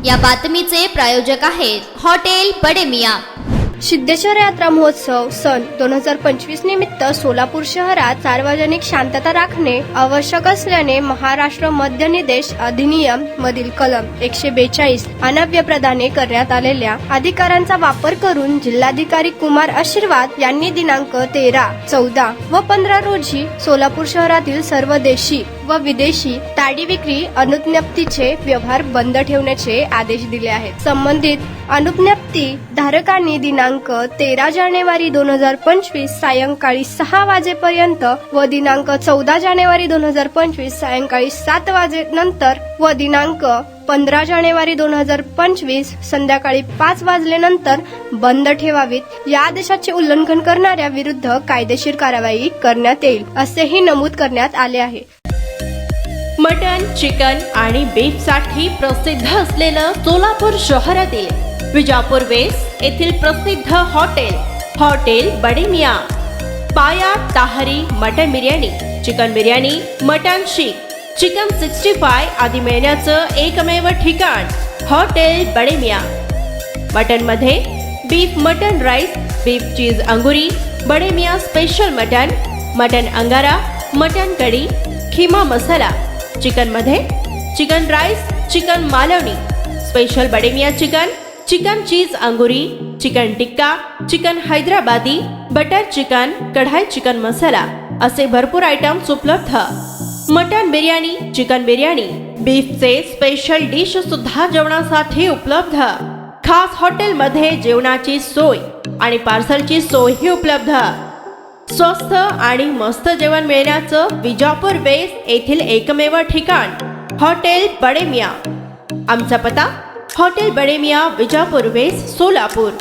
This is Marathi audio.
या बातमीचे प्रायोजक आहेत हॉटेल बडे मियां। सिद्धेश्वर यात्रा महोत्सव सन 2025 निमित्त सोलापूर शहरात सार्वजनिक शांतता राखणे आवश्यक असल्याने महाराष्ट्र मद्य निदेश अधिनियम मधील कलम 142 अनव्यप्रदाने करण्यात आलेल्या अधिकारांचा वापर करून जिल्हाधिकारी कुमार आशीर्वाद यांनी दिनांक 13, 14 व 15 रोजी सोलापूर शहरातील सर्व देशी व विदेशी ताडी विक्री अनुज्ञप्तीचे व्यवहार बंद ठेवण्याचे आदेश दिले आहेत। संबंधित अनुज्ञप्ती धारकांनी दिनांक 13 जानेवारी 2025 सायंकाळी 6 वाजेपर्यंत व दिनांक 14 जानेवारी 2025 सायंकाळी 7 वाजेनंतर व दिनांक 15 जानेवारी 2025 संध्याकाळी 5 वाजल्यानंतर बंद ठेवावीत। या आदेशाचे उल्लंघन करणाऱ्या विरुद्ध कायदेशीर कारवाई करण्यात येईल असेही नमूद करण्यात आले आहे। मटन, चिकन आणि बीफ साठी प्रसिद्ध असलेलं सोलापूर शहरातील विजापूर वेस्ट येथील प्रसिद्ध hotel Bade Miyan. Paya tahari mutton biryani, chicken biryani, mutton seekh, chicken 65 आदी मिळण्याचं एकमेव ठिकाण हॉटेल बडे मियां। मटन मध्ये beef mutton rice, beef cheese angoori, Bade Miyan special mutton angara, mutton kadhi, keema masala. Chicken मध्ये chicken rice, chicken Malvani, special Bade Miyan chicken cheese angoori, chicken tikka, chicken Hyderabadi, butter chicken, kadhai chicken masala असे भरपूर आयटम्स उपलब्ध। मटन बिर्याणी, चिकन बिर्याणी, बीफचे स्पेशल डिश सुद्धा जेवणासाठी उपलब्ध। खास हॉटेल मध्ये जेवणाची सोय आणि पार्सलची सोयही उपलब्ध। स्वस्त आणि मस्त जेवण मिळण्याचं विजापूर वेस्ट येथील एकमेव ठिकाण हॉटेल बडे मियां। आमचा पत्ता हॉटेल बडे मियां, विजापूर वेस्ट, सोलापूर।